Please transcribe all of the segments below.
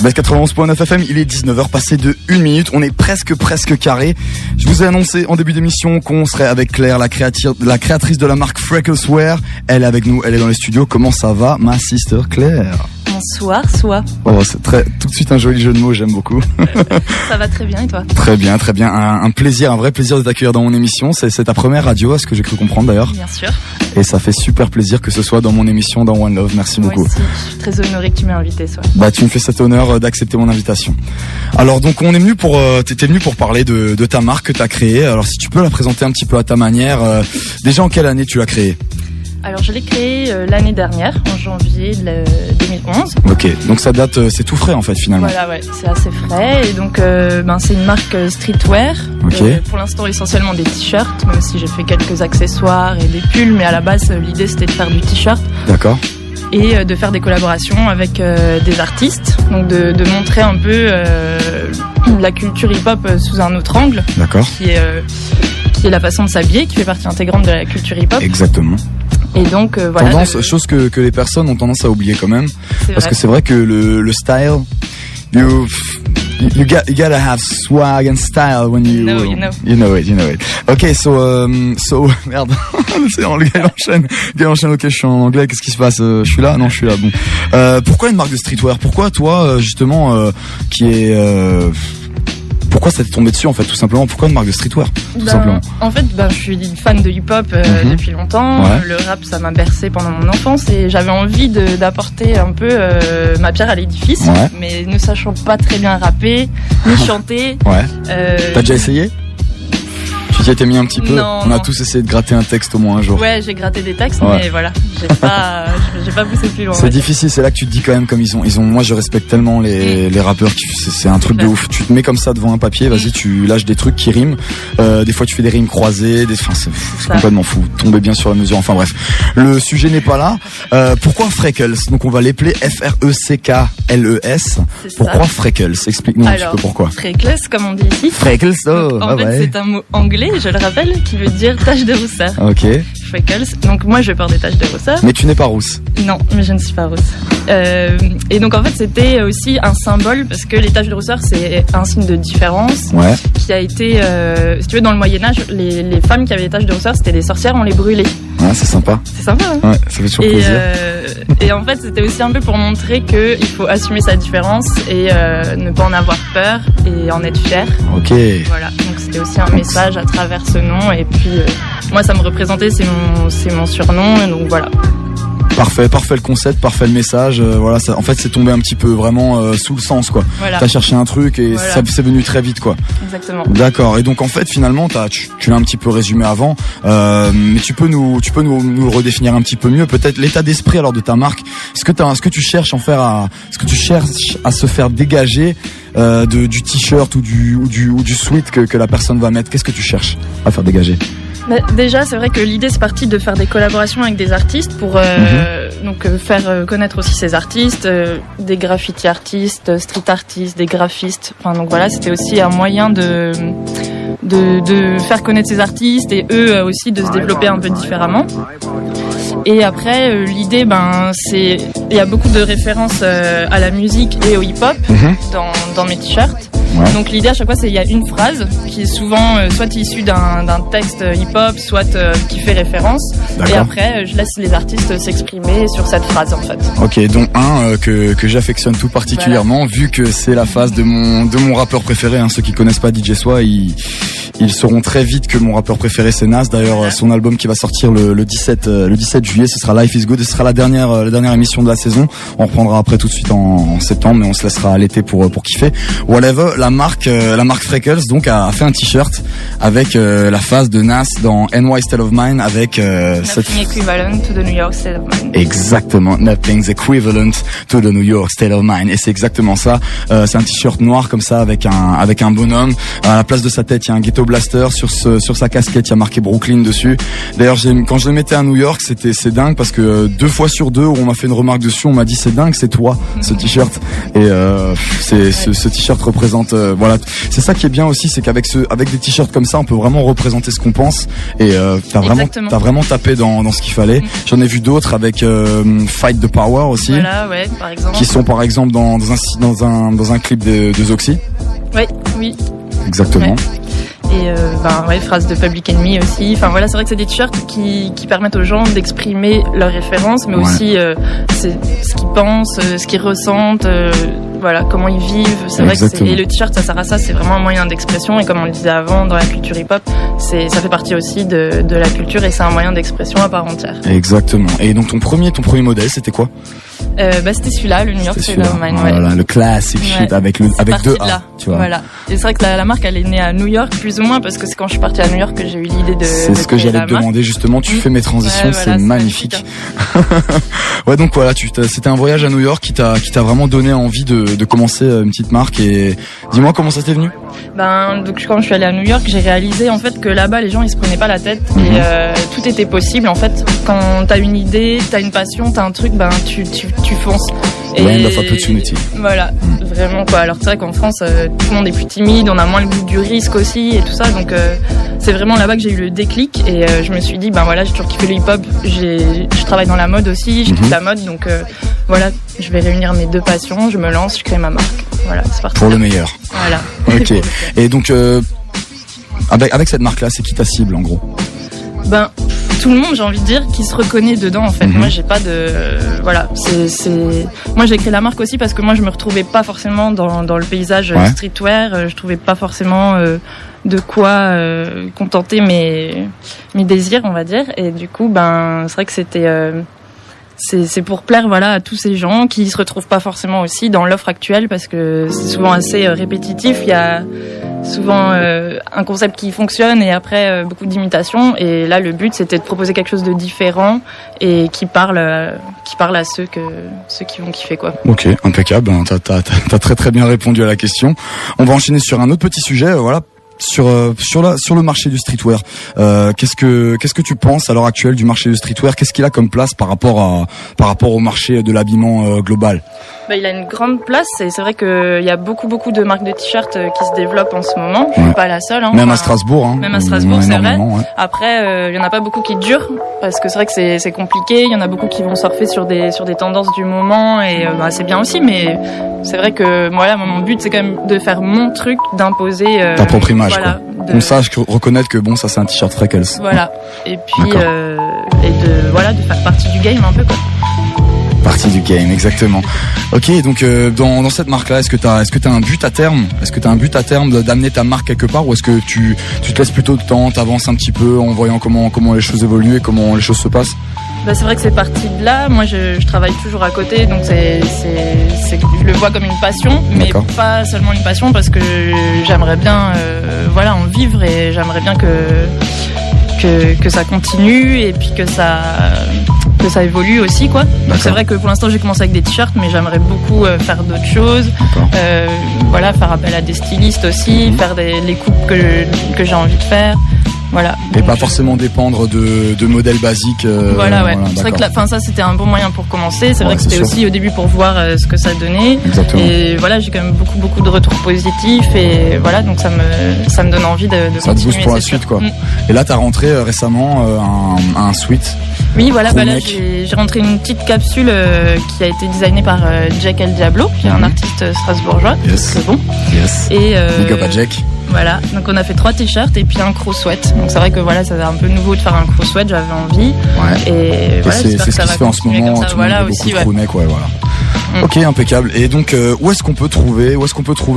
Best 91.9 FM, il est 19h passé de 1 minute. On est presque carré. Je vous ai annoncé en début d'émission qu'on serait avec Claire, la créatrice de la marque Freckles-Wear. Elle est avec nous, elle est dans les studios. Comment ça va, ma sister Claire? Bonsoir, soit. Oh, c'est tout de suite un joli jeu de mots, j'aime beaucoup. Ça va très bien, et toi? Très bien. Un plaisir, un vrai plaisir de t'accueillir dans mon émission. C'est ta première radio, à ce que j'ai cru comprendre d'ailleurs. Bien sûr. Et ça fait super plaisir que ce soit dans mon émission, dans One Love. Merci beaucoup. Moi aussi, je suis très honorée que tu m'aies invité, soit. Bah, tu me fais cet honneur d'accepter mon invitation. Alors, donc, on est venu t'étais venu pour parler de ta marque que t'as créée. Alors, si tu peux la présenter un petit peu à ta manière. Déjà, en quelle année tu l'as créée? Alors, je l'ai créée l'année dernière, en janvier 2011. Ok, donc ça date, c'est tout frais en fait finalement. Voilà, ouais, c'est assez frais. Et donc, c'est une marque streetwear. Ok. Pour l'instant, essentiellement des t-shirts, même si j'ai fait quelques accessoires et des pulls. Mais à la base, l'idée, c'était de faire du t-shirt. D'accord. Et de faire des collaborations avec des artistes. Donc, de montrer un peu la culture hip-hop sous un autre angle. D'accord. Qui est la façon de s'habiller, qui fait partie intégrante de la culture hip-hop. Exactement. Et donc, voilà. Chose que les personnes ont tendance à oublier quand même. Parce que c'est vrai que le style, you gotta have swag and style when you know it. Okay, so merde. Le gars enchaîne. Ok, je suis en anglais. Qu'est-ce qui se passe? Je suis là? Non, je suis là. Bon. Pourquoi une marque de streetwear? Pourquoi toi, justement, pourquoi ça t'est tombé dessus en fait, tout simplement? Pourquoi une marque de streetwear, tout simplement? En fait, je suis fan de hip-hop depuis longtemps. Ouais. Le rap, ça m'a bercé pendant mon enfance et j'avais envie d'apporter un peu ma pierre à l'édifice, ouais. Mais ne sachant pas très bien rapper ni chanter. Ouais. T'as déjà essayé? Tu t'y étais mis un petit peu? Non, On a tous essayé de gratter un texte au moins un jour. Ouais, j'ai gratté des textes, ouais. Mais voilà, j'ai pas poussé plus loin. C'est difficile, c'est là que tu te dis quand même comme ils ont. Moi, je respecte tellement les rappeurs c'est un truc de ouf. Tu te mets comme ça devant un papier, vas-y, tu lâches des trucs qui riment. Des fois, tu fais des rimes croisées, c'est complètement fou. Tomber bien sur la mesure. Enfin bref, le sujet n'est pas là. Pourquoi Freckles? Donc on va l'épeler Freckles. Pourquoi Freckles? Explique-nous un petit peu pourquoi. Freckles, comme on dit ici. Freckles, oh. En fait, c'est un mot anglais, je le rappelle, qui veut dire tache de rousseur. Ok. Freckles. Donc moi, je porte des taches de rousseur. Mais tu n'es pas rousse. Non, mais je ne suis pas rousse. Et donc en fait, c'était aussi un symbole parce que les taches de rousseur, c'est un signe de différence. Ouais. Qui a été, si tu veux, dans le Moyen-Âge, les femmes qui avaient des taches de rousseur, c'était des sorcières, on les brûlait. Ouais, c'est sympa. C'est sympa, hein? Ouais, ça fait toujours plaisir. Et en fait, c'était aussi un peu pour montrer qu'il faut assumer sa différence et ne pas en avoir peur et en être fier. Ok. Voilà, donc c'était aussi un message à travers ce nom. Et puis, moi, ça me représentait, c'est mon surnom, et donc voilà. Parfait le concept, parfait le message. Voilà, ça, en fait, c'est tombé un petit peu vraiment sous le sens, quoi. Voilà. T'as cherché un truc et voilà. Ça c'est venu très vite, quoi. Exactement. D'accord. Et donc en fait, finalement, tu l'as un petit peu résumé avant, mais tu peux nous le redéfinir un petit peu mieux, peut-être l'état d'esprit alors de ta marque. Est-ce que tu cherches à se faire dégager du t-shirt ou du sweat que la personne va mettre? Qu'est-ce que tu cherches à faire dégager? Déjà, c'est vrai que l'idée, c'est parti de faire des collaborations avec des artistes pour faire connaître aussi ces artistes, des graffiti artistes, street artistes, des graphistes. Enfin, donc voilà, c'était aussi un moyen de faire connaître ces artistes et eux aussi de se développer un peu différemment. Et après, l'idée, il y a beaucoup de références à la musique et au hip-hop dans mes t-shirts. Ouais. Donc l'idée à chaque fois, c'est il y a une phrase qui est souvent soit issue d'un texte hip-hop, soit qui fait référence. D'accord. Et après, je laisse les artistes s'exprimer sur cette phrase en fait. Ok, dont un que j'affectionne tout particulièrement, voilà. Vu que c'est la phase de mon rappeur préféré. Ceux qui connaissent pas DJ Soi, ils sauront très vite que mon rappeur préféré c'est Nas. D'ailleurs, voilà. Son album qui va sortir le 17 juillet, ce sera Life is Good. Ce sera la dernière émission de la saison. On reprendra après tout de suite en septembre, mais on se laissera à l'été pour kiffer. Whatever. La marque Freckles donc a fait un t-shirt avec la phase de Nas dans NY State of Mind avec Nothing equivalent to the New York State of Mind. Exactement, Nothing's equivalent to the New York State of Mind. Et c'est exactement ça. C'est un t-shirt noir comme ça avec un bonhomme. À la place de sa tête, il y a un ghetto blaster. Sur sa casquette, il y a marqué Brooklyn dessus. D'ailleurs, quand je le mettais à New York, c'est dingue parce que 2 fois sur 2 où on m'a fait une remarque dessus, on m'a dit c'est dingue, c'est toi ce t-shirt. Et ce t-shirt représente voilà, c'est ça qui est bien aussi, c'est qu'avec avec des t-shirts comme ça, on peut vraiment représenter ce qu'on pense et t'as vraiment tapé dans ce qu'il fallait. J'en ai vu d'autres avec Fight the Power aussi. Voilà, ouais, par exemple. Qui sont par exemple dans un clip de Zoxy. Oui. Exactement. Ouais. Et phrase de Public Enemy aussi. Enfin voilà, c'est vrai que c'est des t-shirts qui permettent aux gens d'exprimer leurs références, mais aussi c'est ce qu'ils pensent, ce qu'ils ressentent, voilà, comment ils vivent. C'est vrai que et le t-shirt, ça sert à ça, c'est vraiment un moyen d'expression. Et comme on le disait avant, dans la culture hip-hop, ça fait partie aussi de la culture et c'est un moyen d'expression à part entière. Exactement. Et donc ton premier modèle, c'était quoi? C'était celui-là, le New York State of Mind. Voilà, le classic shit avec deux A, tu vois. Voilà. Et c'est vrai que la marque, elle est née à New York, plus ou moins, parce que c'est quand je suis partie à New York que j'ai eu l'idée de. C'est ce que j'allais te demander justement. Tu fais mes transitions, c'est magnifique. Ouais, donc voilà, c'était un voyage à New York qui t'a vraiment donné envie de commencer une petite marque. Et dis-moi comment ça t'est venu. Donc quand je suis allée à New York, j'ai réalisé en fait que là-bas les gens ils se prenaient pas la tête et tout était possible en fait. Quand t'as une idée, t'as une passion, t'as un truc, tu fonces. Land of opportunity. Voilà, vraiment quoi. Alors c'est vrai qu'en France, tout le monde est plus timide, on a moins le goût du risque aussi et tout ça. Donc c'est vraiment là-bas que j'ai eu le déclic et je me suis dit j'ai toujours kiffé le hip-hop. Je travaille dans la mode aussi, je kiffe la mode, donc voilà, je vais réunir mes deux passions, je me lance, je crée ma marque. Voilà, c'est parti. Pour le meilleur. Voilà. Ok. Et donc avec cette marque-là, c'est qui ta cible en gros? Tout le monde, j'ai envie de dire, qui se reconnaît dedans en fait. Moi j'ai pas de voilà, moi j'ai créé la marque aussi parce que moi je me retrouvais pas forcément dans le paysage streetwear, je trouvais pas forcément de quoi contenter mes désirs, on va dire, et du coup c'est vrai que c'était c'est pour plaire à tous ces gens qui se retrouvent pas forcément aussi dans l'offre actuelle parce que c'est souvent assez répétitif. Il y a souvent un concept qui fonctionne et après beaucoup d'imitations. Et là, le but, c'était de proposer quelque chose de différent et qui parle à ceux qui vont kiffer quoi. Ok, impeccable. T'as très très bien répondu à la question. On va enchaîner sur un autre petit sujet. Voilà. Sur le marché du streetwear, qu'est-ce que tu penses à l'heure actuelle du marché du streetwear? Qu'est-ce qu'il a comme place par rapport au marché de l'habillement global? Il a une grande place et c'est vrai qu'il y a beaucoup de marques de t-shirts qui se développent en ce moment. Je suis pas la seule. Même à Strasbourg. Même à Strasbourg, c'est vrai. Ouais. Après, il y en a pas beaucoup qui durent parce que c'est vrai que c'est compliqué. Il y en a beaucoup qui vont surfer sur des tendances du moment et c'est bien aussi. Mais c'est vrai que moi, mon but, c'est quand même de faire mon truc, d'imposer ta propre image. Voilà, qu'on sache reconnaître que ça c'est un t-shirt Freckles. Voilà. Et puis de faire partie du game un peu quoi. Partie du game, exactement. Ok, donc dans cette marque-là, est-ce que t'as un but à terme? Est-ce que t'as un but à terme d'amener ta marque quelque part, ou est-ce que tu te laisses plutôt de temps, t'avances un petit peu en voyant comment les choses évoluent et comment les choses se passent? C'est vrai que c'est parti de là. Moi, je travaille toujours à côté, donc je le vois comme une passion, mais pas seulement une passion parce que j'aimerais bien, en vivre et j'aimerais bien que ça continue et puis que ça évolue aussi quoi. Donc c'est vrai que pour l'instant j'ai commencé avec des t-shirts mais j'aimerais beaucoup faire d'autres choses, faire appel à des stylistes aussi, faire les coupes que j'ai envie de faire. Voilà. Et pas forcément dépendre de modèles basiques. C'est vrai que ça c'était un bon moyen pour commencer. C'est vrai que c'était aussi au début pour voir ce que ça donnait. Exactement. Et j'ai quand même beaucoup de retours positifs et donc ça me donne envie de continuer. Ça te booste pour la suite quoi. Et là t'as rentré récemment un sweat. Oui, là j'ai rentré une petite capsule qui a été designée par Jack El Diablo, qui est un artiste strasbourgeois. Yes. Bon. Yes. Et big up à Jack. Voilà, donc on a fait 3 t-shirts et puis un crow sweat. Donc c'est vrai que ça va un peu nouveau de faire un crow sweat, j'avais envie. Ouais. Et c'est ce qui se fait en ce moment, tout le monde aussi, beaucoup de crew neck, Ok, impeccable. Et donc où est-ce qu'on peut trouver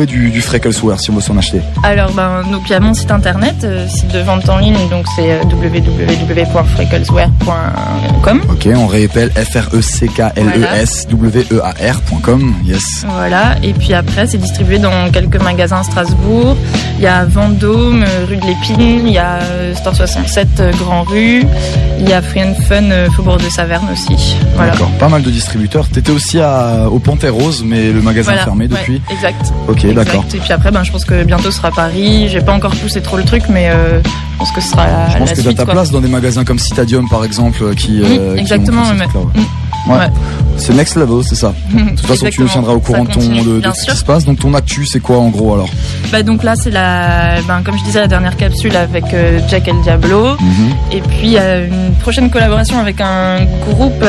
du Freckles-wear si on veut s'en acheter? Alors donc il y a mon site internet, site de vente en ligne, donc c'est www.freckles-wear.com. Ok, on répète freckles-wear.com. Yes. Voilà, et puis après c'est distribué dans quelques magasins à Strasbourg. Il y a Vendôme, rue de l'Épine, il y a Store 67 Grand Rue, il y a Free and Fun Faubourg de Saverne aussi. Voilà. D'accord, pas mal de distributeurs. T'étais aussi au Panthère Rose, mais le magasin est fermé depuis. Exact. Ok, exact. D'accord. Et puis après, je pense que bientôt ce sera Paris. J'ai pas encore poussé trop le truc, mais je pense que ce sera la suite. Je pense que t'as ta place dans des magasins comme Citadium, par exemple, qui exactement. qui ont fait ce truc-là, Ouais. C'est next level, c'est ça. De toute façon, tu nous tiendras au courant de ce qui se passe. Donc ton actu, c'est quoi en gros alors? Donc là, c'est comme je disais, la dernière capsule avec Jack El Diablo. Et puis une prochaine collaboration avec un groupe